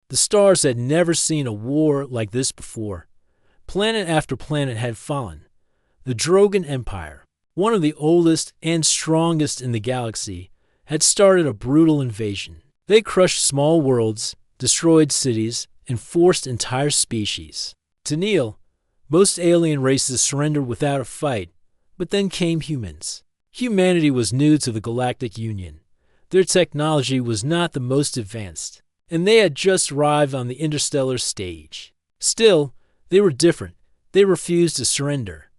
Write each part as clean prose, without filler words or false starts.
The stars had never seen a war like this before. Planet after planet had fallen. The Drogan Empire, one of the oldest and strongest in the galaxy, had started a brutal invasion. They crushed small worlds, destroyed cities, and forced entire species to kneel. Most alien races surrendered without a fight, but then came humans. Humanity was new to the Galactic Union. Their technology was not the most advanced, and they had just arrived on the interstellar stage. Still, they were different. They refused to surrender.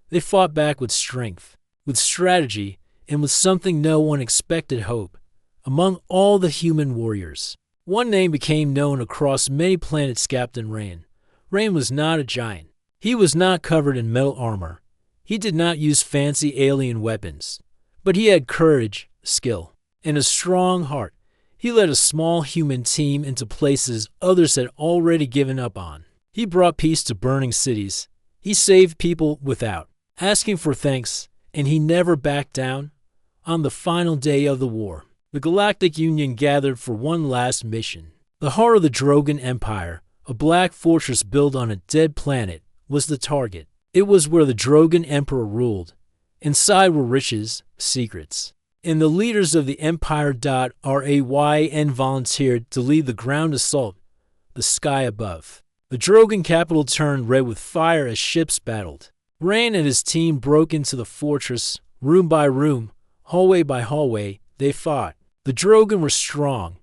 They fought back with strength, with strategy, and with something no one expected: hope. Among all the human warriors, one name became known across many planets: Captain Rain. Rain was not a giant. He was not covered in metal armor. He did not use fancy alien weapons. But he had courage, skill, and a strong heart. He led a small human team into places others had already given up on. He brought peace to burning cities. He saved people without asking for thanks, and he never backed down. On the final day of the war, the Galactic Union gathered for one last mission. The heart of the Drogan Empire, a black fortress built on a dead planet, was the target. It was where the Drogan Emperor ruled. Inside were riches, secrets, and the leaders of the Empire.Rayn volunteered to lead the ground assault, the sky above. The Drogan capital turned red with fire as ships battled. Rain and his team broke into the fortress, room by room, hallway by hallway. They fought. The Drogan were strong,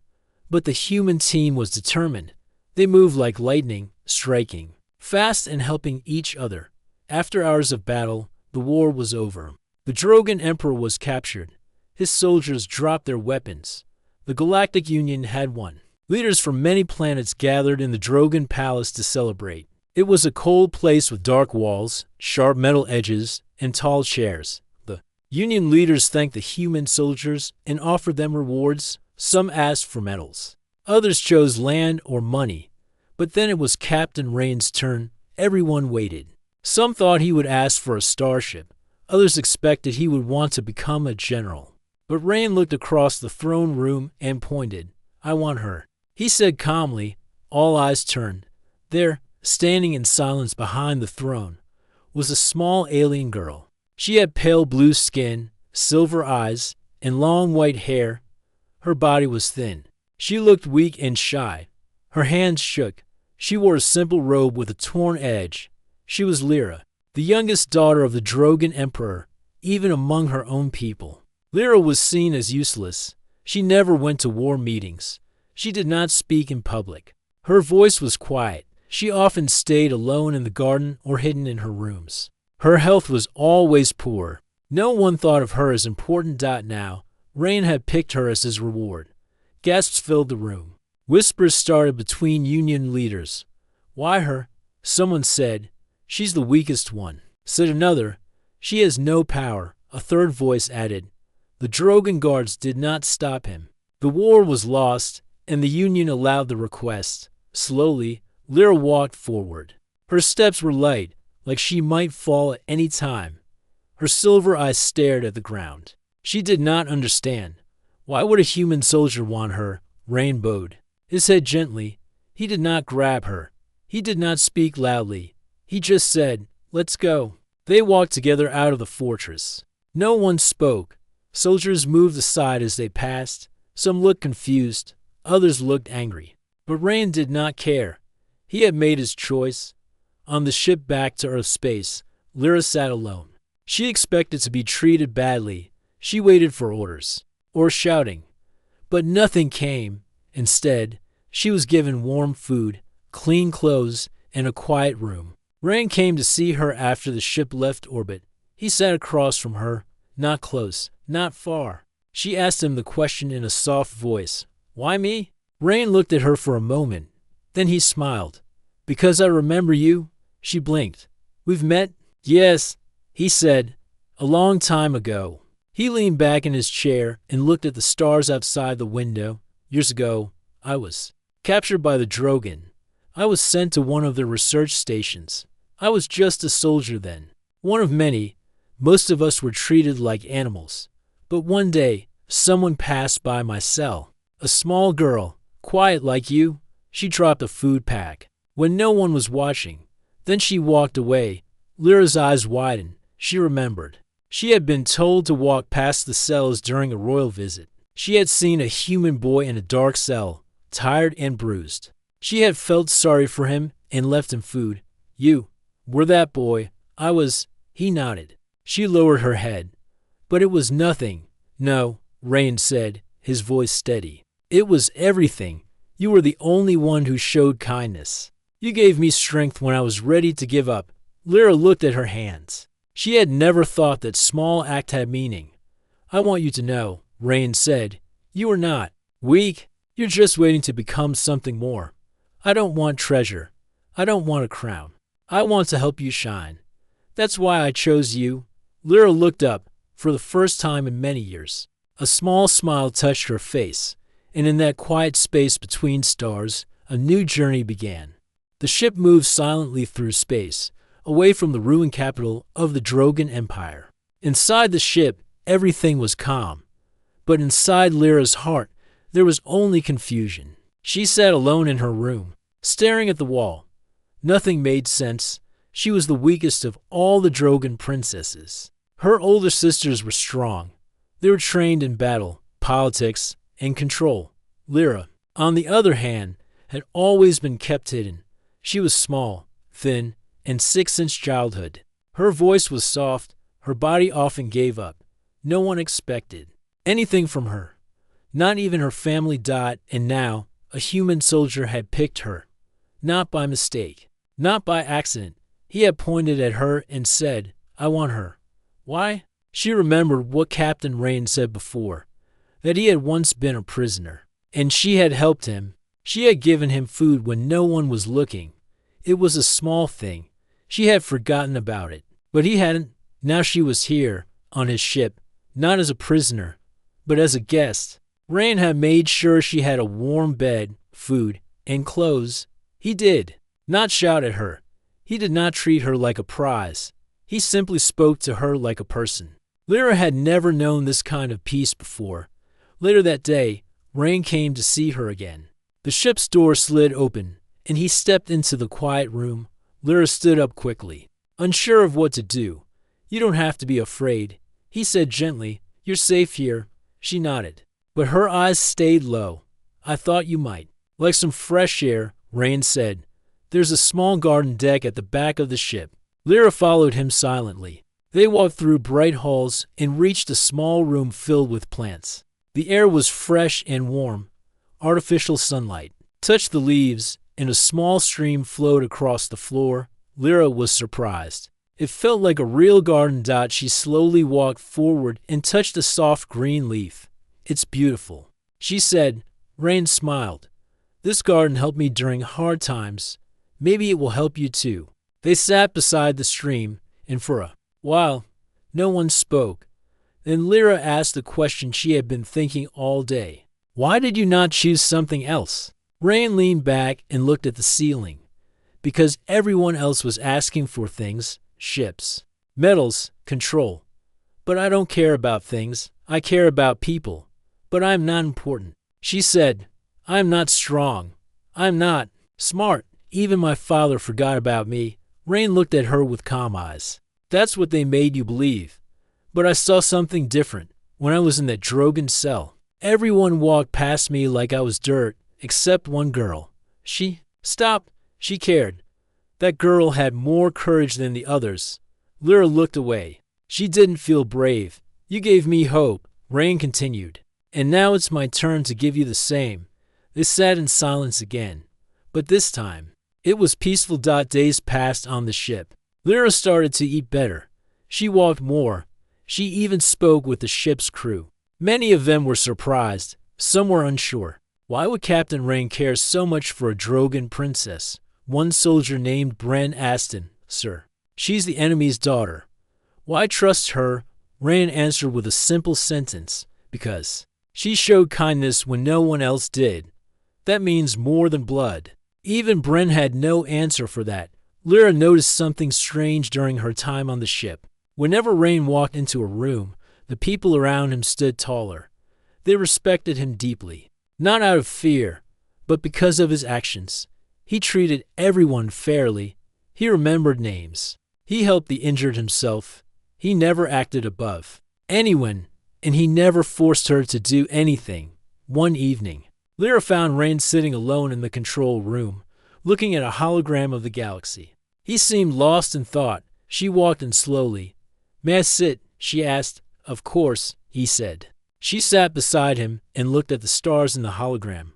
but the human team was determined. They moved like lightning, striking fast and helping each other. After hours of battle, the war was over. The Drogan Emperor was captured. His soldiers dropped their weapons. The Galactic Union had won. Leaders from many planets gathered in the Drogan Palace to celebrate. It was a cold place with dark walls, sharp metal edges, and tall chairs. The Union leaders thanked the human soldiers and offered them rewards. Some asked for medals. Others chose land or money. But then it was Captain Rain's turn. Everyone waited. Some thought he would ask for a starship. Others expected he would want to become a general. But Rain looked across the throne room and pointed. "I want her," he said calmly. All eyes turned. There, standing in silence behind the throne, was a small alien girl. She had pale blue skin, silver eyes, and long white hair. Her body was thin. She looked weak and shy. Her hands shook. She wore a simple robe with a torn edge. She was Lyra, the youngest daughter of the Drogan Emperor, even among her own people. Lyra was seen as useless. She never went to war meetings. She did not speak in public. Her voice was quiet. She often stayed alone in the garden or hidden in her rooms. Her health was always poor. No one thought of her as important. Now, Rain had picked her as his reward. Gasps filled the room. Whispers started between Union leaders. "Why her?" Someone said. "She's the weakest one," said another. "She has no power," a third voice added. The Drogan guards did not stop him. The war was lost, and the Union allowed the request. Slowly, Lyra walked forward. Her steps were light, like she might fall at any time. Her silver eyes stared at the ground. She did not understand. Why would a human soldier want her? Rain bowed his head gently. He did not grab her. He did not speak loudly. He just said, "Let's go." They walked together out of the fortress. No one spoke. Soldiers moved aside as they passed. Some looked confused. Others looked angry. But Rain did not care. He had made his choice. On the ship back to Earth space, Lyra sat alone. She expected to be treated badly. She waited for orders, or shouting. But nothing came. Instead, she was given warm food, clean clothes, and a quiet room. Rain came to see her after the ship left orbit. He sat across from her, not close, not far. She asked him the question in a soft voice. "Why me?" Rain looked at her for a moment. Then he smiled. "Because I remember you." She blinked. "We've met?" "Yes," he said. "A long time ago." He leaned back in his chair and looked at the stars outside the window. "Years ago, I was captured by the Drogan. I was sent to one of their research stations. I was just a soldier then. One of many. Most of us were treated like animals. But one day, someone passed by my cell. A small girl, quiet like you. She dropped a food pack when no one was watching. Then she walked away. Lyra's eyes widened. She remembered. She had been told to walk past the cells during a royal visit. She had seen a human boy in a dark cell, tired and bruised. She had felt sorry for him and left him food. You were that boy. I was. He nodded. She lowered her head. But it was nothing. No, Rain said, his voice steady. It was everything. You were the only one who showed kindness. You gave me strength when I was ready to give up. Lyra looked at her hands. She had never thought that small act had meaning. I want you to know, Rain said, you are not weak. You're just waiting to become something more. I don't want treasure. I don't want a crown. I want to help you shine. That's why I chose you. Lyra looked up, for the first time in many years. A small smile touched her face, and in that quiet space between stars, a new journey began. The ship moved silently through space, away from the ruined capital of the Drogan Empire. Inside the ship, everything was calm. But inside Lyra's heart, there was only confusion. She sat alone in her room, staring at the wall. Nothing made sense. She was the weakest of all the Drogan princesses. Her older sisters were strong. They were trained in battle, politics, and control. Lyra, on the other hand, had always been kept hidden. She was small, thin, and sick since childhood. Her voice was soft. Her body often gave up. No one expected anything from her. Not even her family died, and now a human soldier had picked her. Not by mistake. Not by accident. He had pointed at her and said, I want her. Why? She remembered what Captain Rain said before, that he had once been a prisoner, and she had helped him. She had given him food when no one was looking. It was a small thing. She had forgotten about it, but he hadn't. Now she was here, on his ship, not as a prisoner, but as a guest. Rain had made sure she had a warm bed, food, and clothes. He did not shout at her. He did not treat her like a prize. He simply spoke to her like a person. Lyra had never known this kind of peace before. Later that day, Rain came to see her again. The ship's door slid open, and he stepped into the quiet room. Lyra stood up quickly, unsure of what to do. You don't have to be afraid, he said gently. You're safe here. She nodded, but her eyes stayed low. I thought you might like some fresh air, Rain said. There's a small garden deck at the back of the ship. Lyra followed him silently. They walked through bright halls and reached a small room filled with plants. The air was fresh and warm. Artificial sunlight touched the leaves, and a small stream flowed across the floor. Lyra was surprised. It felt like a real garden. She slowly walked forward and touched a soft green leaf. It's beautiful, she said. Rain smiled. This garden helped me during hard times. Maybe it will help you too. They sat beside the stream, and for a while, no one spoke. Then Lyra asked the question she had been thinking all day. Why did you not choose something else? Rain leaned back and looked at the ceiling. Because everyone else was asking for things, ships, medals, control. But I don't care about things. I care about people. But I'm not important. She said, I'm not strong. I'm not smart. Even my father forgot about me. Rain looked at her with calm eyes. That's what they made you believe. But I saw something different when I was in that Drogan cell. Everyone walked past me like I was dirt, except one girl. She stopped. She cared. That girl had more courage than the others. Lyra looked away. She didn't feel brave. You gave me hope, Rain continued. And now it's my turn to give you the same. They sat in silence again. But this time, it was peaceful. Days passed on the ship. Lyra started to eat better. She walked more. She even spoke with the ship's crew. Many of them were surprised. Some were unsure. Why would Captain Rain care so much for a Drogan princess? One soldier named Bren Aston, sir. She's the enemy's daughter. Why trust her? Rain answered with a simple sentence. Because she showed kindness when no one else did. That means more than blood. Even Bren had no answer for that. Lyra noticed something strange during her time on the ship. Whenever Rain walked into a room, the people around him stood taller. They respected him deeply, not out of fear, but because of his actions. He treated everyone fairly. He remembered names. He helped the injured himself. He never acted above anyone, and he never forced her to do anything. One evening, Lyra found Rain sitting alone in the control room, looking at a hologram of the galaxy. He seemed lost in thought. She walked in slowly. "May I sit?" she asked. "Of course," he said. She sat beside him and looked at the stars in the hologram.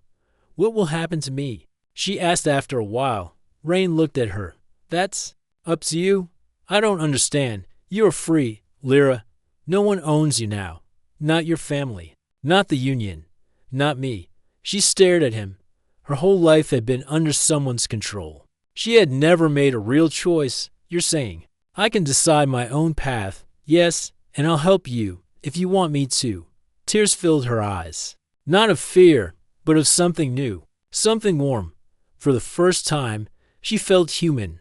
"What will happen to me?" she asked after a while. Rain looked at her. "That's up to you. I don't understand. You are free, Lyra. No one owns you now. Not your family. Not the Union. Not me." She stared at him. Her whole life had been under someone's control. She had never made a real choice. "You're saying I can decide my own path?" "Yes, and I'll help you if you want me to." Tears filled her eyes. Not of fear, but of something new. Something warm. For the first time, she felt human.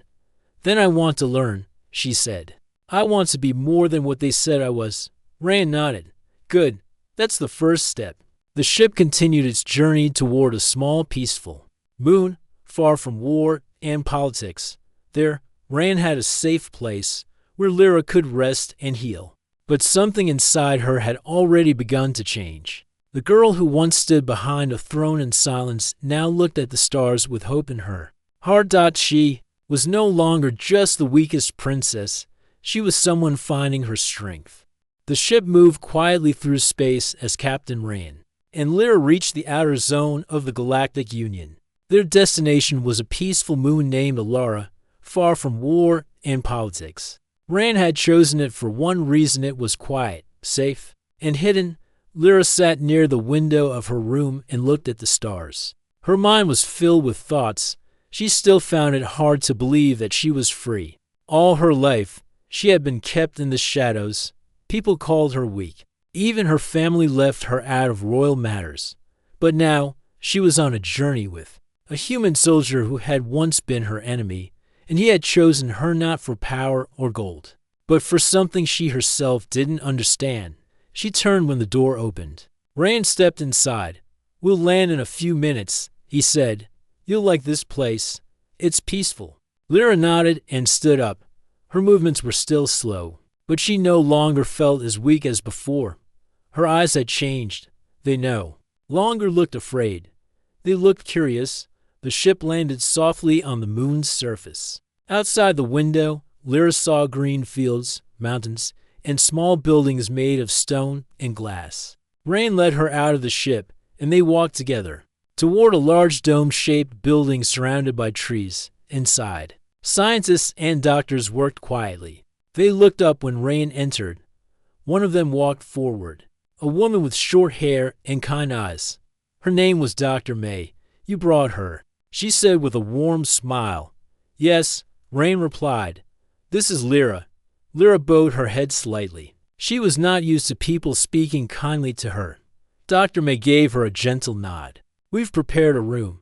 "Then I want to learn," she said. "I want to be more than what they said I was." Rand nodded. "Good. That's the first step." The ship continued its journey toward a small, peaceful moon, far from war and politics. There, Rand had a safe place where Lyra could rest and heal. But something inside her had already begun to change. The girl who once stood behind a throne in silence now looked at the stars with hope in her heart. She was no longer just the weakest princess. She was someone finding her strength. The ship moved quietly through space as Captain ran, and Lyra reached the outer zone of the Galactic Union. Their destination was a peaceful moon named Alara, far from war and politics. Rand had chosen it for one reason: it was quiet, safe, and hidden. Lyra sat near the window of her room and looked at the stars. Her mind was filled with thoughts. She still found it hard to believe that she was free. All her life, she had been kept in the shadows. People called her weak. Even her family left her out of royal matters. But now, she was on a journey with a human soldier who had once been her enemy, and he had chosen her not for power or gold, but for something she herself didn't understand. She turned when the door opened. Rand stepped inside. "We'll land in a few minutes," he said. "You'll like this place. It's peaceful." Lyra nodded and stood up. Her movements were still slow, but she no longer felt as weak as before. Her eyes had changed. They no longer looked afraid. They looked curious. The ship landed softly on the moon's surface. Outside the window, Lyra saw green fields, mountains, and small buildings made of stone and glass. Rain led her out of the ship, and they walked together toward a large dome-shaped building surrounded by trees. Inside, scientists and doctors worked quietly. They looked up when Rain entered. One of them walked forward, a woman with short hair and kind eyes. Her name was Dr. May. "You brought her," she said with a warm smile. "Yes," Rain replied. "This is Lyra." Lyra bowed her head slightly. She was not used to people speaking kindly to her. Dr. May gave her a gentle nod. "We've prepared a room.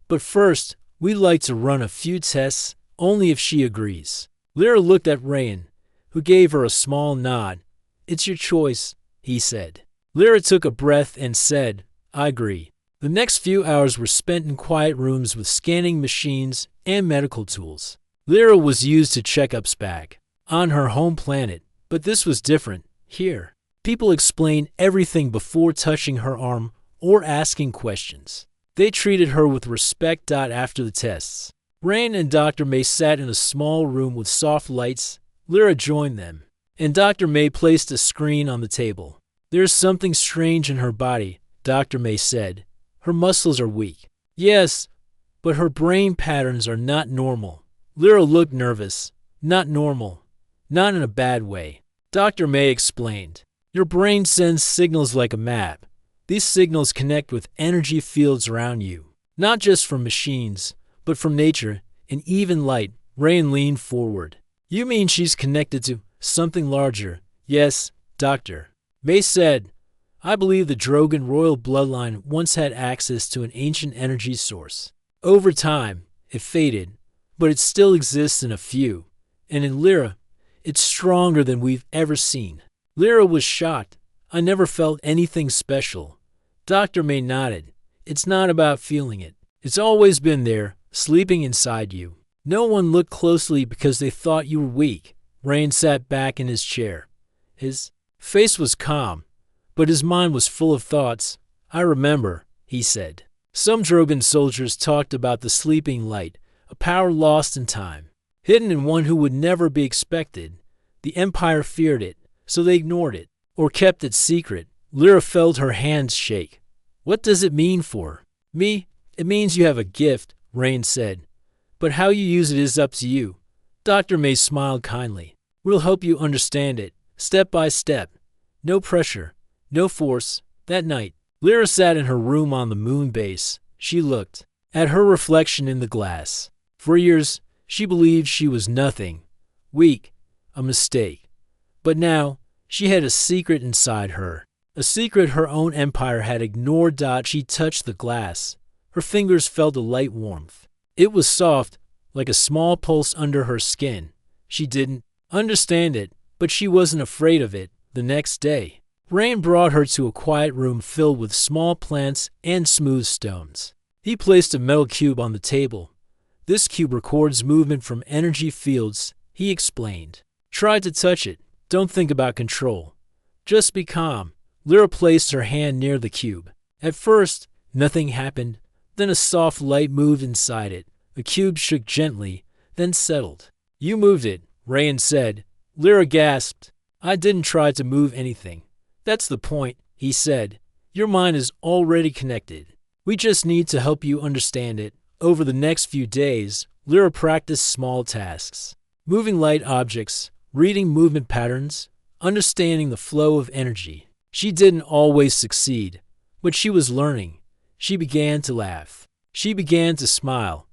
But first, we'd like to run a few tests, only if she agrees." Lyra looked at Rain, who gave her a small nod. "It's your choice," he said. Lyra took a breath and said, "I agree." The next few hours were spent in quiet rooms with scanning machines and medical tools. Lyra was used to checkups back on her home planet, but this was different. Here, people explained everything before touching her arm or asking questions. They treated her with respect. After the tests, Rain and Dr. May sat in a small room with soft lights. Lyra joined them, and Dr. May placed a screen on the table. "There's something strange in her body," Dr. May said. "Her muscles are weak." "Yes, but her brain patterns are not normal." Lyra looked nervous. "Not normal. Not in a bad way." Dr. May explained. "Your brain sends signals like a map. These signals connect with energy fields around you, not just from machines, but from nature and even light." Rain leaned forward. "You mean she's connected to something larger?" "Yes," Dr. May said. "I believe the Drogon royal bloodline once had access to an ancient energy source. Over time, it faded, but it still exists in a few. And in Lyra, it's stronger than we've ever seen." Lyra was shocked. "I never felt anything special." Dr. May nodded. "It's not about feeling it. It's always been there, sleeping inside you. No one looked closely because they thought you were weak. Rain sat back in his chair. His face was calm, but his mind was full of thoughts. I remember, he said. Some Drogon soldiers talked about the sleeping light, a power lost in time, hidden in one who would never be expected. The Empire feared it, so they ignored it, or kept it secret. Lyra felt her hands shake. What does it mean for me? It means you have a gift, Rain said. But how you use it is up to you. Dr. May smiled kindly. We'll help you understand it, step by step. No pressure, no force. That night, Lyra sat in her room on the moon base. She looked at her reflection in the glass. For years, she believed she was nothing, weak, a mistake. But now, she had a secret inside her, a secret her own empire had ignored. She touched the glass. Her fingers felt a light warmth. It was soft, like a small pulse under her skin. She didn't understand it, but she wasn't afraid of it. The next day, Rain brought her to a quiet room filled with small plants and smooth stones. He placed a metal cube on the table. This cube records movement from energy fields, he explained. Try to touch it. Don't think about control. Just be calm. Lyra placed her hand near the cube. At first, nothing happened. Then a soft light moved inside it. The cube shook gently, then settled. You moved it, Rain said. Lyra gasped. I didn't try to move anything. That's the point, he said. Your mind is already connected. We just need to help you understand it. Over the next few days, Lyra practiced small tasks. Moving light objects, reading movement patterns, understanding the flow of energy. She didn't always succeed, but she was learning. She began to laugh. She began to smile.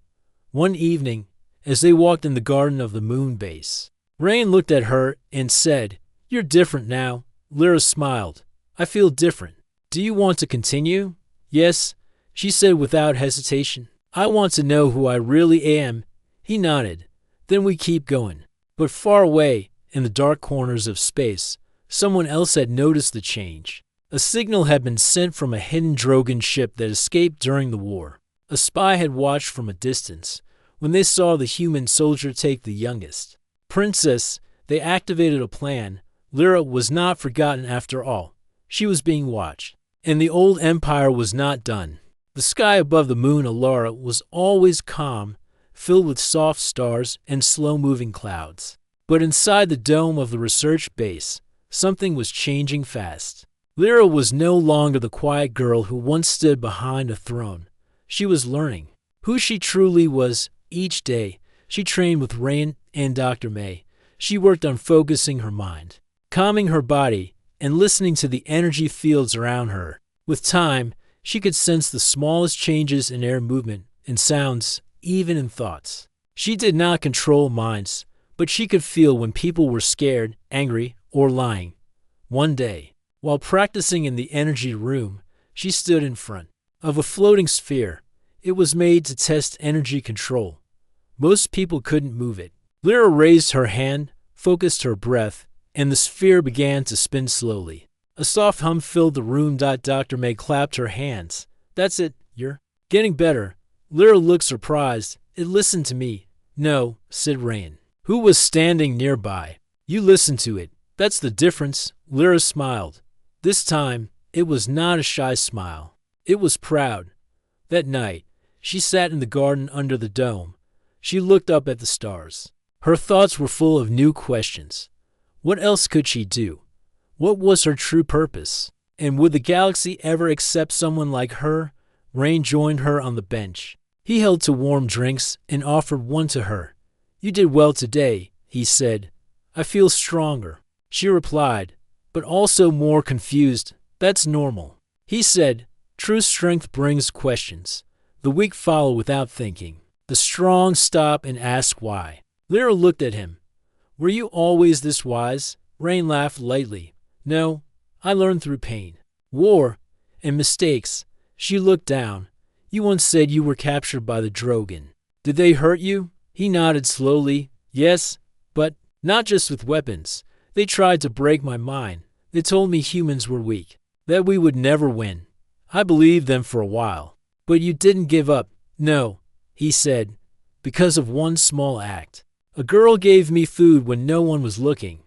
One evening, as they walked in the garden of the moon base, Rain looked at her and said, You're different now. Lyra smiled. I feel different. Do you want to continue? Yes, she said without hesitation. I want to know who I really am. He nodded. Then we keep going. But far away, in the dark corners of space, someone else had noticed the change. A signal had been sent from a hidden Drogon ship that escaped during the war. A spy had watched from a distance. When they saw the human soldier take the youngest princess, they activated a plan. Lyra was not forgotten after all. She was being watched. And the old empire was not done. The sky above the moon Alara was always calm, filled with soft stars and slow-moving clouds. But inside the dome of the research base, something was changing fast. Lyra was no longer the quiet girl who once stood behind a throne. She was learning who she truly was. Each day, she trained with Rain and Dr. May. She worked on focusing her mind, calming her body, and listening to the energy fields around her. With time, she could sense the smallest changes in air movement, in sounds, even in thoughts. She did not control minds, but she could feel when people were scared, angry, or lying. One day, while practicing in the energy room, she stood in front of a floating sphere. It was made to test energy control. Most people couldn't move it. Lyra raised her hand, focused her breath, and the sphere began to spin slowly. A soft hum filled the room. Dr. May clapped her hands. That's it, you're getting better. Lyra looked surprised. It listened to me. No, said Rain, who was standing nearby. You listened to it. That's the difference. Lyra smiled. This time, it was not a shy smile. It was proud. That night, she sat in the garden under the dome. She looked up at the stars. Her thoughts were full of new questions. What else could she do? What was her true purpose? And would the galaxy ever accept someone like her? Rain joined her on the bench. He held two warm drinks and offered one to her. You did well today, he said. I feel stronger. She replied, but also more confused. That's normal. He said, true strength brings questions. The weak follow without thinking. The strong stop and ask why. Lyra looked at him. Were you always this wise? Rain laughed lightly. No, I learned through pain, war, and mistakes. She looked down. You once said you were captured by the Drogon. Did they hurt you? He nodded slowly. Yes, but not just with weapons. They tried to break my mind. They told me humans were weak, that we would never win. I believed them for a while. But you didn't give up. No, he said, because of one small act. A girl gave me food when no one was looking.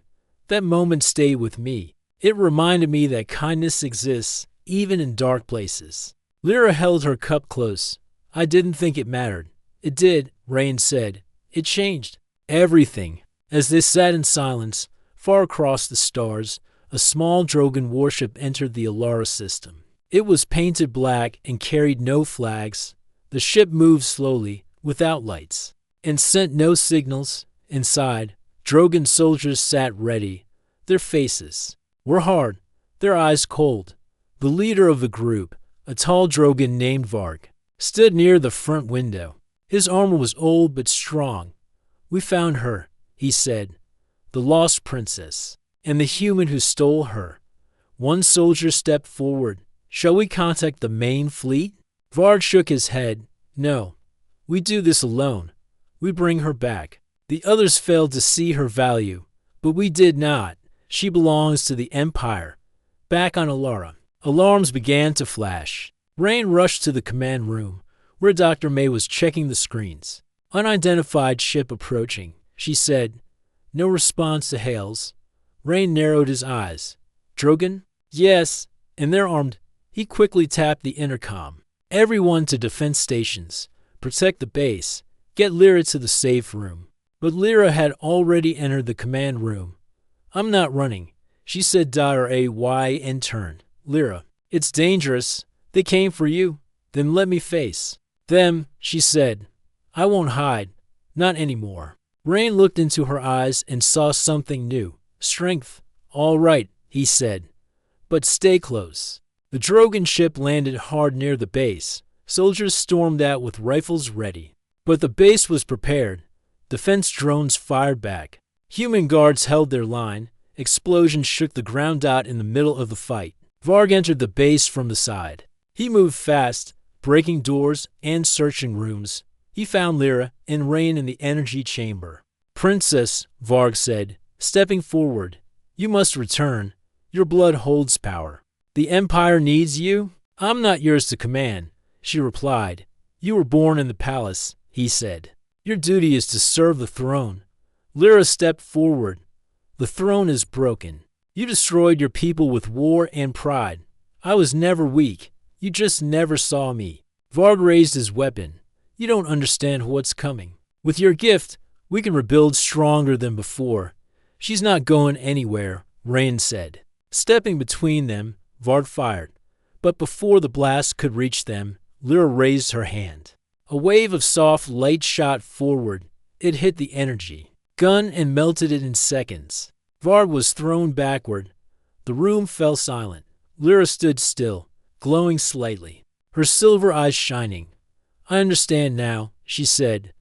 That moment stayed with me. It reminded me that kindness exists, even in dark places. Lyra held her cup close. I didn't think it mattered. It did, Rain said. It changed everything. As they sat in silence, far across the stars, a small Drogon warship entered the Alara system. It was painted black and carried no flags. The ship moved slowly, without lights, and sent no signals. Inside, Drogon soldiers sat ready. Their faces were hard, their eyes cold. The leader of the group, a tall Drogon named Varg, stood near the front window. His armor was old but strong. We found her, he said, the lost princess, and the human who stole her. One soldier stepped forward. Shall we contact the main fleet? Varg shook his head. No, we do this alone. We bring her back. The others failed to see her value, but we did not. She belongs to the Empire. Back on Alara, alarms began to flash. Rain rushed to the command room, where Dr. May was checking the screens. Unidentified ship approaching, she said. No response to hails. Rain narrowed his eyes. Drogon? Yes, and they're armed. He quickly tapped the intercom. Everyone to defense stations. Protect the base. Get Lyra to the safe room. But Lyra had already entered the command room. I'm not running, she said. Ray and turned. Lyra, it's dangerous. They came for you. Then let me face them, she said. I won't hide. Not anymore. Rain looked into her eyes and saw something new. Strength. All right, he said. But stay close. The Drogon ship landed hard near the base. Soldiers stormed out with rifles ready. But the base was prepared. Defense drones fired back. Human guards held their line. Explosions shook the ground out in the middle of the fight. Varg entered the base from the side. He moved fast, breaking doors and searching rooms. He found Lyra and Rain in the energy chamber. Princess, Varg said, stepping forward, you must return. Your blood holds power. The Empire needs you? I'm not yours to command, she replied. You were born in the palace, he said. Your duty is to serve the throne. Lyra stepped forward. The throne is broken. You destroyed your people with war and pride. I was never weak. You just never saw me. Varg raised his weapon. You don't understand what's coming. With your gift, we can rebuild stronger than before. She's not going anywhere, Rain said. Stepping between them, Varg fired. But before the blast could reach them, Lyra raised her hand. A wave of soft light shot forward. It hit the energy gun and melted it in seconds. Varg was thrown backward. The room fell silent. Lyra stood still, glowing slightly, her silver eyes shining. I understand now, she said.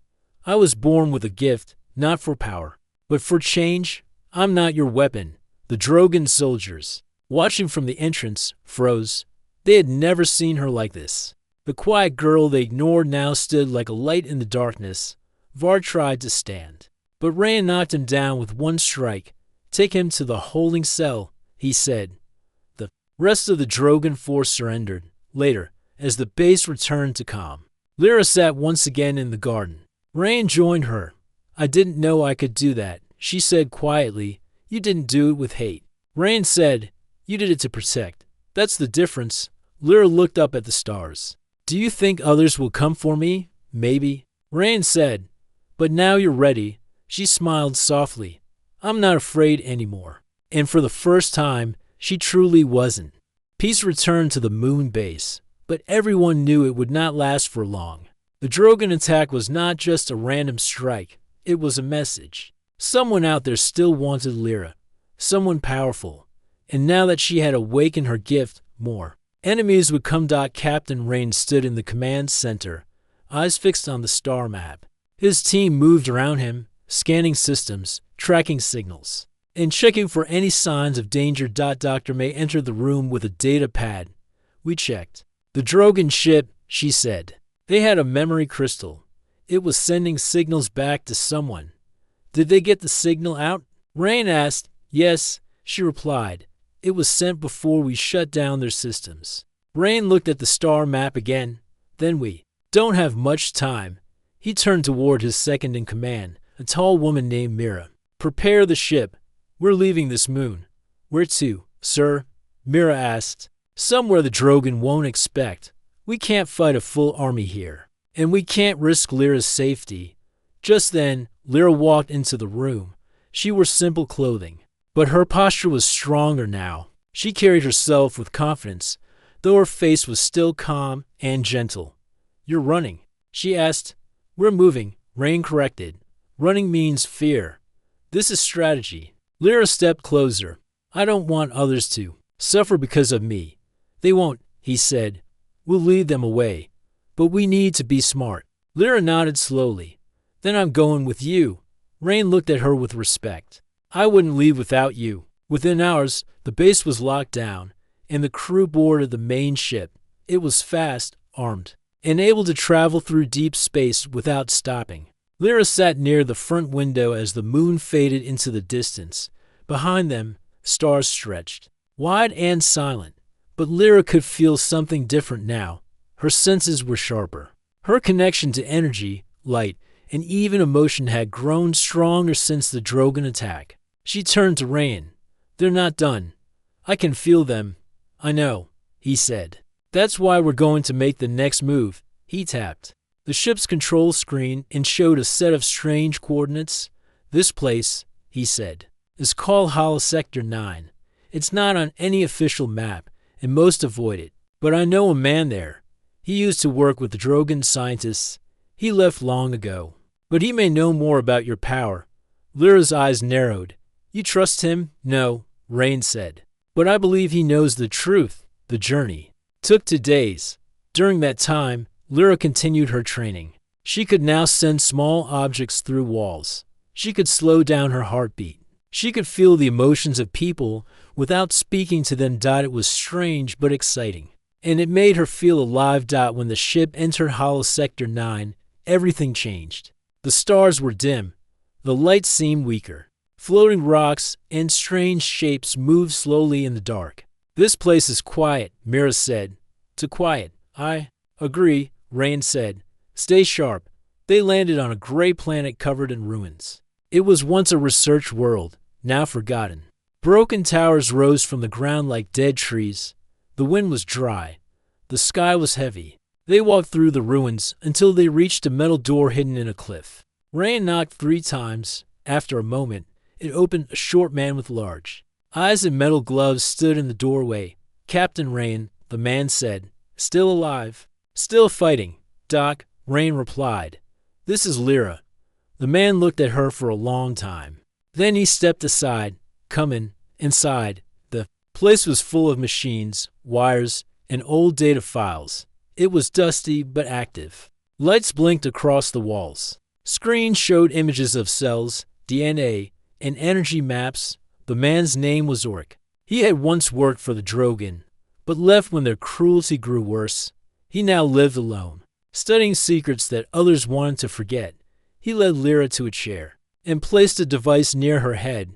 I was born with a gift, not for power, but for change. I'm not your weapon. The Drogon soldiers, watching from the entrance, froze. They had never seen her like this. The quiet girl they ignored now stood like a light in the darkness. Varg tried to stand, but Rain knocked him down with one strike. Take him to the holding cell, he said. The rest of the Drogon force surrendered. Later, as the base returned to calm, Lyra sat once again in the garden. Rain joined her. I didn't know I could do that, she said quietly. You didn't do it with hate. Rain said, you did it to protect. That's the difference. Lyra looked up at the stars. Do you think others will come for me? Maybe. Rain said, but now you're ready. She smiled softly. I'm not afraid anymore. And for the first time, she truly wasn't. Peace returned to the moon base, but everyone knew it would not last for long. The Drogon attack was not just a random strike. It was a message. Someone out there still wanted Lyra. Someone powerful. And now that she had awakened her gift, more enemies would come. Captain Rain stood in the command center, eyes fixed on the star map. His team moved around him, scanning systems, tracking signals, and checking for any signs of danger. Dr. May entered the room with a data pad. We checked. The Drogon ship, she said. They had a memory crystal. It was sending signals back to someone. Did they get the signal out? Rain asked. Yes, she replied. It was sent before we shut down their systems. Rain looked at the star map again. Then we don't have much time. He turned toward his second-in-command, a tall woman named Mira. Prepare the ship. We're leaving this moon. Where to, sir? Mira asked. Somewhere the Drogon won't expect. We can't fight a full army here. And we can't risk Lyra's safety. Just then, Lyra walked into the room. She wore simple clothing, but her posture was stronger now. She carried herself with confidence, though her face was still calm and gentle. You're running, she asked. We're moving, Rain corrected. Running means fear. This is strategy. Lyra stepped closer. I don't want others to suffer because of me. They won't, he said. We'll lead them away. But we need to be smart. Lyra nodded slowly. Then I'm going with you. Rain looked at her with respect. I wouldn't leave without you. Within hours, the base was locked down, and the crew boarded the main ship. It was fast, armed, and able to travel through deep space without stopping. Lyra sat near the front window as the moon faded into the distance. Behind them, stars stretched, wide and silent. But Lyra could feel something different now. Her senses were sharper. Her connection to energy, light, and even emotion had grown stronger since the Drogon attack. She turned to Rain. They're not done. I can feel them. I know, he said. That's why we're going to make the next move. He tapped the ship's control screen and showed a set of strange coordinates. This place, he said, is called Hollow Sector 9. It's not on any official map, and most avoid it. But I know a man there. He used to work with the Drogon scientists. He left long ago. But he may know more about your power. Lyra's eyes narrowed. You trust him? No, Rain said. But I believe he knows the truth. The journey took 2 days. During that time, Lyra continued her training. She could now send small objects through walls. She could slow down her heartbeat. She could feel the emotions of people without speaking to them. It was strange but exciting. And it made her feel alive. When the ship entered Hollow Sector 9, everything changed. The stars were dim. The light seemed weaker. Floating rocks and strange shapes moved slowly in the dark. This place is quiet, Mira said. Too quiet. I agree, Rain said. Stay sharp. They landed on a gray planet covered in ruins. It was once a research world, now forgotten. Broken towers rose from the ground like dead trees. The wind was dry. The sky was heavy. They walked through the ruins until they reached a metal door hidden in a cliff. Rain knocked 3 times. After a moment, it opened. A short man with large eyes and metal gloves stood in the doorway. Captain Rain, the man said. Still alive? Still fighting, Doc, Rain replied. This is Lyra. The man looked at her for a long time. Then he stepped aside. Come in. Inside, the place was full of machines, wires, and old data files. It was dusty but active. Lights blinked across the walls. Screens showed images of cells, DNA, and energy maps. The man's name was Orc. He had once worked for the Drogon, but left when their cruelty grew worse. He now lived alone, studying secrets that others wanted to forget. He led Lyra to a chair and placed a device near her head.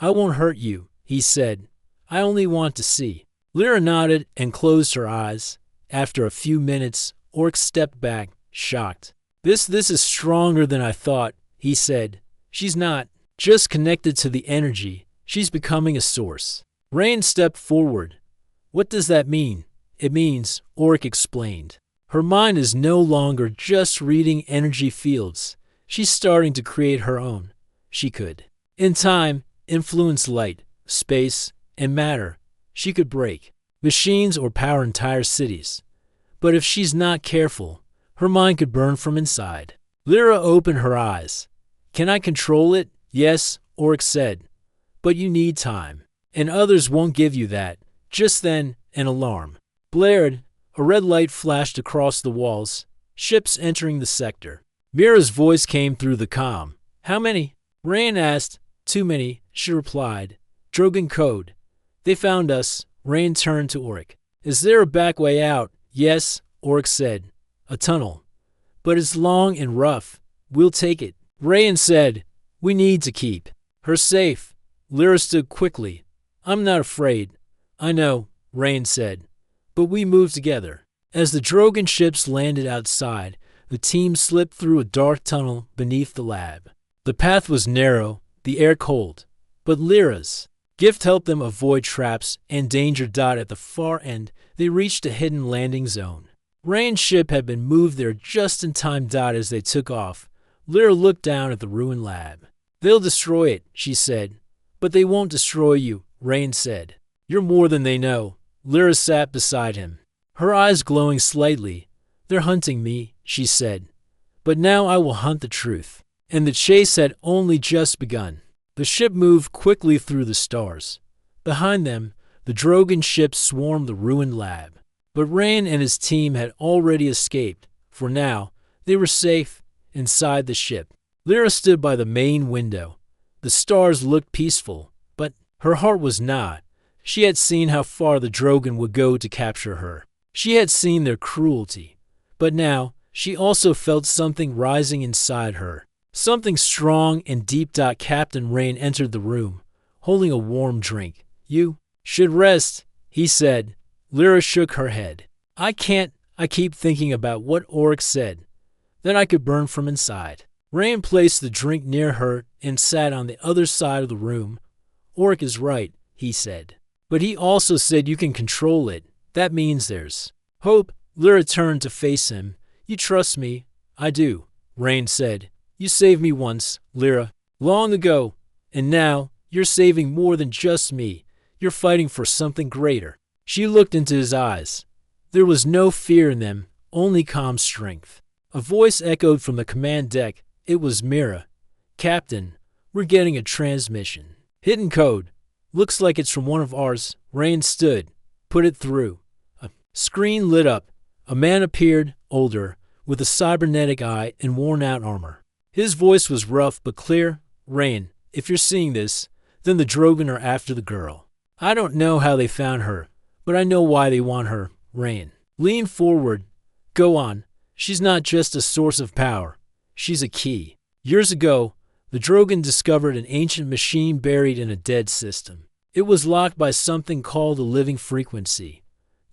I won't hurt you, he said. I only want to see. Lyra nodded and closed her eyes. After a few minutes, Orc stepped back, shocked. This is stronger than I thought, he said. She's not just connected to the energy. She's becoming a source. Rain stepped forward. What does that mean? It means, Orc explained, her mind is no longer just reading energy fields. She's starting to create her own. She could, in time, influence light, space, and matter. She could break machines or power entire cities. But if she's not careful, her mind could burn from inside. Lyra opened her eyes. Can I control it? Yes, Orc said. But you need time. And others won't give you that. Just then, an alarm blared. A red light flashed across the walls. Ships entering the sector. Mira's voice came through the comm. How many? Rain asked. Too many, she replied. Drogon code. They found us. Rain turned to Orc. Is there a back way out? Yes, Orc said. A tunnel. But it's long and rough. We'll take it. Rain said. We need to keep her safe. Lyra stood quickly. I'm not afraid. I know, Rain said. But we move together. As the Drogon ships landed outside, the team slipped through a dark tunnel beneath the lab. The path was narrow, the air cold, but Lyra's gift helped them avoid traps and danger. At the far end, they reached a hidden landing zone. Rand's ship had been moved there just in time. As they took off, Lyra looked down at the ruined lab. "They'll destroy it," she said. "But they won't destroy you," Rand said. "You're more than they know." Lyra sat beside him, her eyes glowing slightly. "They're hunting me," she said. "But now I will hunt the truth." And the chase had only just begun. The ship moved quickly through the stars. Behind them, the Drogon ship swarmed the ruined lab. But Rand and his team had already escaped. For now, they were safe inside the ship. Lyra stood by the main window. The stars looked peaceful, but her heart was not. She had seen how far the Drogon would go to capture her. She had seen their cruelty. But now, she also felt something rising inside her. Something strong and deep. Captain Rand entered the room, holding a warm drink. "You should rest," he said. Lyra shook her head. "I can't. I keep thinking about what Orcs said, that I could burn from inside." Rand placed the drink near her and sat on the other side of the room. "Orc is right," he said. "But he also said you can control it. That means there's hope." Lyra turned to face him. "You trust me?" "I do," Rand said. "You saved me once, Lyra, long ago, and now you're saving more than just me. You're fighting for something greater." She looked into his eyes. There was no fear in them, only calm strength. A voice echoed from the command deck. It was Mira. "Captain, we're getting a transmission. Hidden code. Looks like it's from one of ours." Rand stood. "Put it through." A screen lit up. A man appeared, older, with a cybernetic eye and worn-out armor. His voice was rough but clear. "Rand, if you're seeing this, then the Drogon are after the girl. I don't know how they found her, but I know why they want her." Rand leaned forward. "Go on. She's not just a source of power. She's a key. Years ago, the Drogon discovered an ancient machine buried in a dead system. It was locked by something called a living frequency.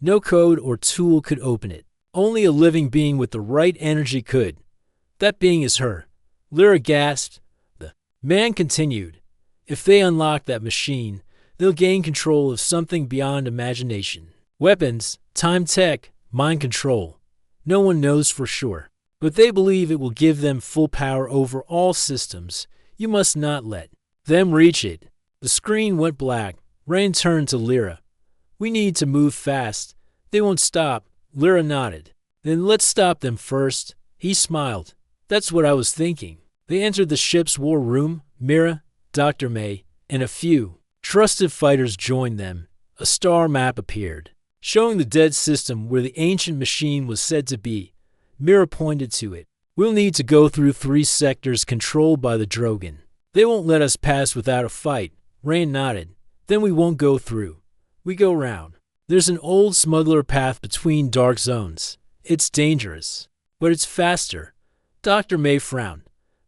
No code or tool could open it. Only a living being with the right energy could. That being is her." Lyra gasped. The man continued. "If they unlock that machine, they'll gain control of something beyond imagination. Weapons, time tech, mind control. No one knows for sure. But they believe it will give them full power over all systems. You must not let them reach it." The screen went black. Rand turned to Lyra. "We need to move fast. They won't stop." Lyra nodded. "Then let's stop them first." He smiled. "That's what I was thinking." They entered the ship's war room. Mira, Dr. May, and a few trusted fighters joined them. A star map appeared, showing the dead system where the ancient machine was said to be. Mira pointed to it. "We'll need to go through 3 sectors controlled by the Drogon. They won't let us pass without a fight." Rand nodded. "Then we won't go through. We go round. There's an old smuggler path between dark zones. It's dangerous, but it's faster." Dr. May frowned.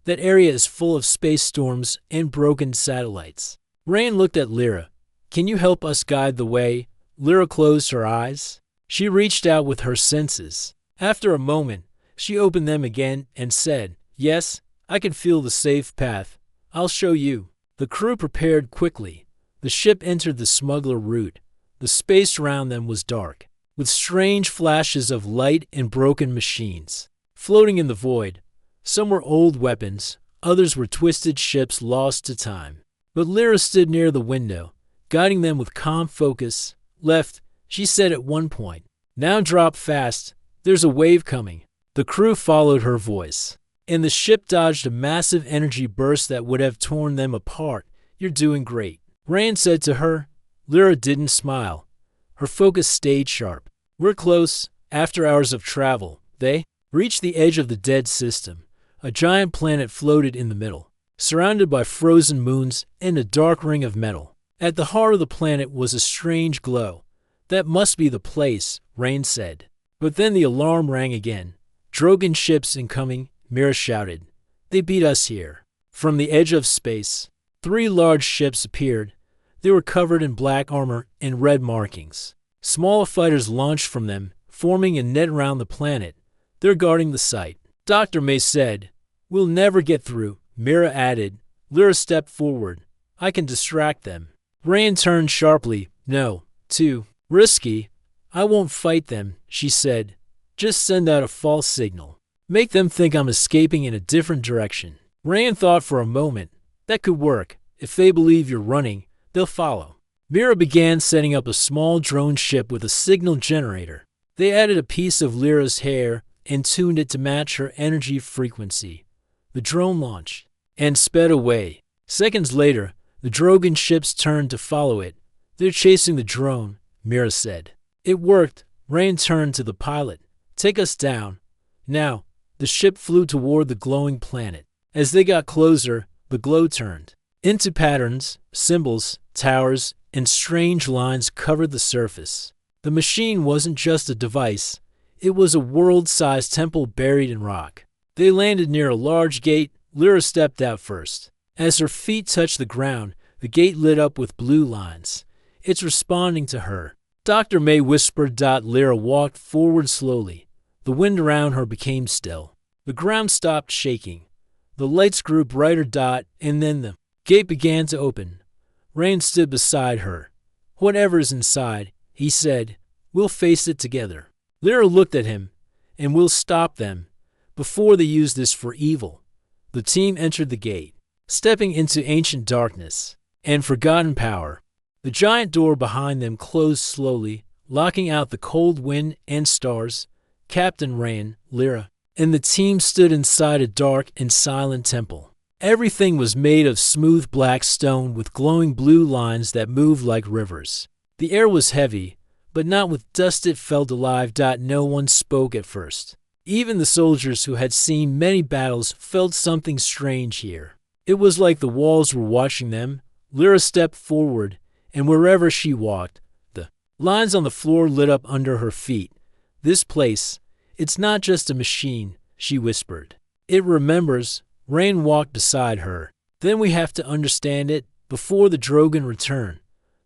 "That area is full of space storms and broken satellites." Rand looked at Lyra. "Can you help us guide the way?" Lyra closed her eyes. She reached out with her senses. After a moment, she opened them again and said, "Yes, I can feel the safe path. I'll show you." The crew prepared quickly. The ship entered the smuggler route. The space around them was dark, with strange flashes of light and broken machines floating in the void. Some were old weapons, others were twisted ships lost to time. But Lyra stood near the window, guiding them with calm focus. "Left," she said at one point. "Now drop fast. There's a wave coming." The crew followed her voice, and the ship dodged a massive energy burst that would have torn them apart. "You're doing great," Rand said to her. Lyra didn't smile. Her focus stayed sharp. "We're close." After hours of travel, they reached the edge of the dead system. A giant planet floated in the middle, surrounded by frozen moons and a dark ring of metal. At the heart of the planet was a strange glow. "That must be the place," Rand said. But then the alarm rang again. "Drogon ships incoming," Mira shouted. "They beat us here." From the edge of space, 3 large ships appeared. They were covered in black armor and red markings. Smaller fighters launched from them, forming a net around the planet. "They're guarding the site." Dr. May said. We'll never get through, Mira added. Lyra stepped forward. I can distract them. Rain turned sharply. No, too risky. I won't fight them, she said. Just send out a false signal. Make them think I'm escaping in a different direction. Rain thought for a moment. That could work. If they believe you're running, they'll follow. Mira began setting up a small drone ship with a signal generator. They added a piece of Lyra's hair and tuned it to match her energy frequency. The drone launched and sped away. Seconds later, the Drogan ships turned to follow it. They're chasing the drone, Mira said. It worked. Rain turned to the pilot. Take us down. Now, the ship flew toward the glowing planet. As they got closer, the glow turned into patterns, symbols, towers, and strange lines covered the surface. The machine wasn't just a device. It was a world-sized temple buried in rock. They landed near a large gate. Lyra stepped out first. As her feet touched the ground, the gate lit up with blue lines. It's responding to her. Dr. May whispered. Lyra walked forward slowly. The wind around her became still. The ground stopped shaking. The lights grew brighter. And then the gate began to open. Rain stood beside her. Whatever's inside, he said, we'll face it together. Lyra looked at him. And we'll stop them before they use this for evil. The team entered the gate, stepping into ancient darkness and forgotten power. The giant door behind them closed slowly, locking out the cold wind and stars. Captain Rain, Lyra, and the team stood inside a dark and silent temple. Everything was made of smooth black stone with glowing blue lines that moved like rivers. The air was heavy, but not with dust. It felt alive. No one spoke at first. Even the soldiers who had seen many battles felt something strange here. It was like the walls were watching them. Lyra stepped forward, and wherever she walked, the lines on the floor lit up under her feet. This place, it's not just a machine, she whispered. It remembers. Rain walked beside her. Then we have to understand it before the Drogan return.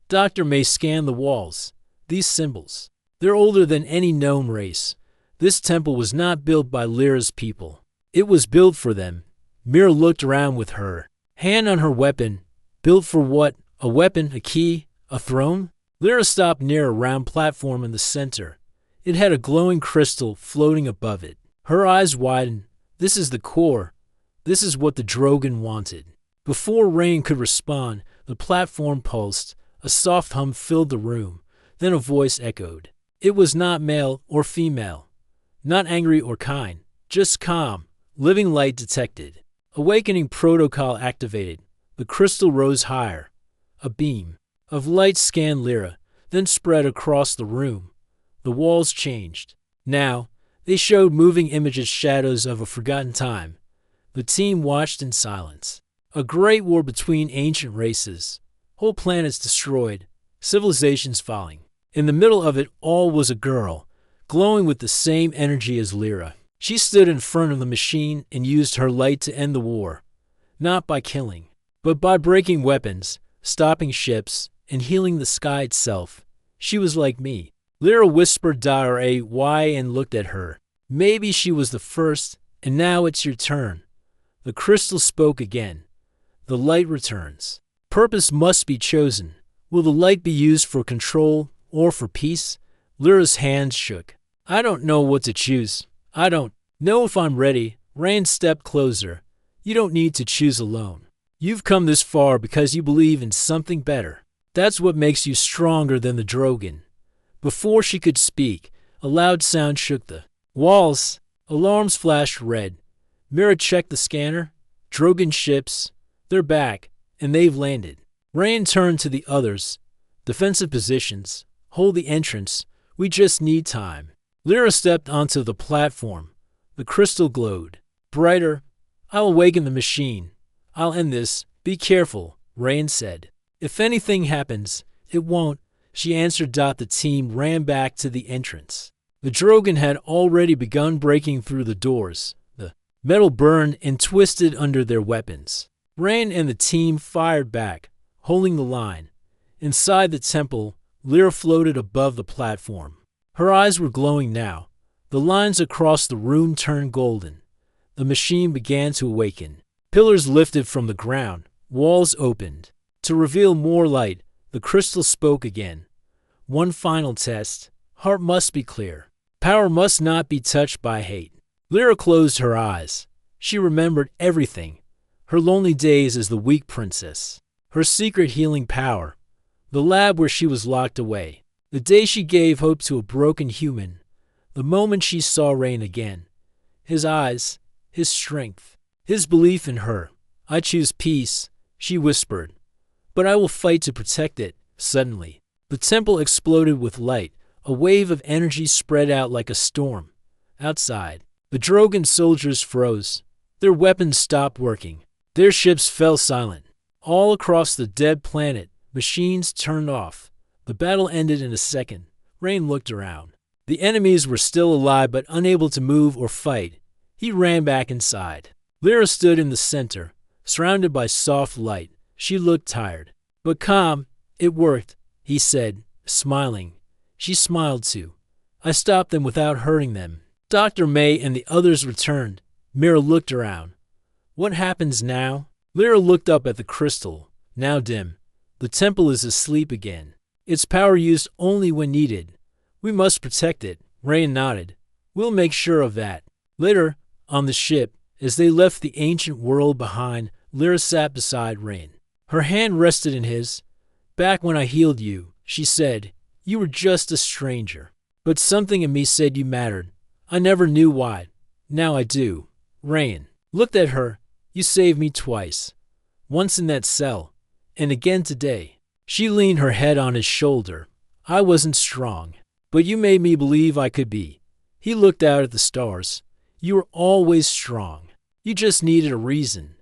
Dr. May scanned the walls. These symbols, they're older than any known race. This temple was not built by Lyra's people. It was built for them. Mira looked around with her hand on her weapon. Built for what? A weapon, a key, a throne? Lyra stopped near a round platform in the center. It had a glowing crystal floating above it. Her eyes widened. This is the core. This is what the Drogan wanted. Before Rain could respond, the platform pulsed. A soft hum filled the room. Then a voice echoed. It was not male or female. Not angry or kind. Just calm. Living light detected. Awakening protocol activated. The crystal rose higher. A beam of light scanned Lyra, then spread across the room. The walls changed. Now, they showed moving images, shadows of a forgotten time. The team watched in silence. A great war between ancient races. Whole planets destroyed. Civilizations falling. In the middle of it all was a girl, glowing with the same energy as Lyra. She stood in front of the machine and used her light to end the war. Not by killing, but by breaking weapons, stopping ships, and healing the sky itself. She was like me. Lyra whispered why and looked at her. Maybe she was the first, and now it's your turn. The crystal spoke again. The light returns. Purpose must be chosen. Will the light be used for control or for peace? Lyra's hands shook. I don't know what to choose. I don't know if I'm ready. Rain stepped closer. You don't need to choose alone. You've come this far because you believe in something better. That's what makes you stronger than the Drogan. Before she could speak, a loud sound shook the walls. Alarms flashed red. Mira checked the scanner. Drogan ships. They're back, and they've landed. Rain turned to the others. Defensive positions. Hold the entrance. We just need time. Lyra stepped onto the platform. The crystal glowed. Brighter. I'll awaken the machine. I'll end this. Be careful, Rain said. If anything happens, it won't, she answered. The team ran back to the entrance. The Drogan had already begun breaking through the doors. The metal burned and twisted under their weapons. Rain and the team fired back, holding the line. Inside the temple, Lyra floated above the platform. Her eyes were glowing now. The lines across the room turned golden. the machine began to awaken. Pillars lifted from the ground, walls opened. To reveal more light, the crystal spoke again. One final test. Heart must be clear. Power must not be touched by hate. Lyra closed her eyes. She remembered everything. Her lonely days as the weak princess. Her secret healing power. The lab where she was locked away. The day she gave hope to a broken human. The moment she saw Rain again. His eyes, his strength, his belief in her. I choose peace, she whispered. But I will fight to protect it. Suddenly, the temple exploded with light. A wave of energy spread out like a storm. Outside, the Drogan soldiers froze. Their weapons stopped working. Their ships fell silent. All across the dead planet, machines turned off. The battle ended in a second. Rain looked around. The enemies were still alive but unable to move or fight. He ran back inside. Lyra stood in the center, surrounded by soft light. She looked tired, but calm. It worked, he said, smiling. She smiled too. I stopped them without hurting them. Dr. May and the others returned. Mira looked around. What happens now? Lyra looked up at the crystal, now dim. The temple is asleep again. Its power used only when needed. We must protect it. Rain nodded. We'll make sure of that. Later, on the ship, as they left the ancient world behind, Lyra sat beside Rain. Her hand rested in his. Back when I healed you, she said, you were just a stranger. But something in me said you mattered. I never knew why. Now I do. Rain looked at her. You saved me twice. Once in that cell, and again today. She leaned her head on his shoulder. I wasn't strong, but you made me believe I could be. He looked out at the stars. You were always strong. You just needed a reason.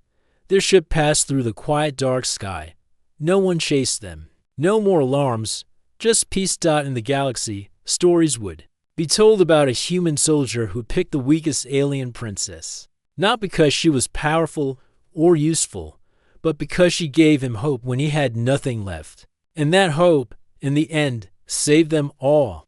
Their ship passed through the quiet dark sky. No one chased them. No more alarms. Just peace. In the galaxy, stories would be told about a human soldier who picked the weakest alien princess. Not because she was powerful or useful, but because she gave him hope when he had nothing left. And that hope, in the end, saved them all.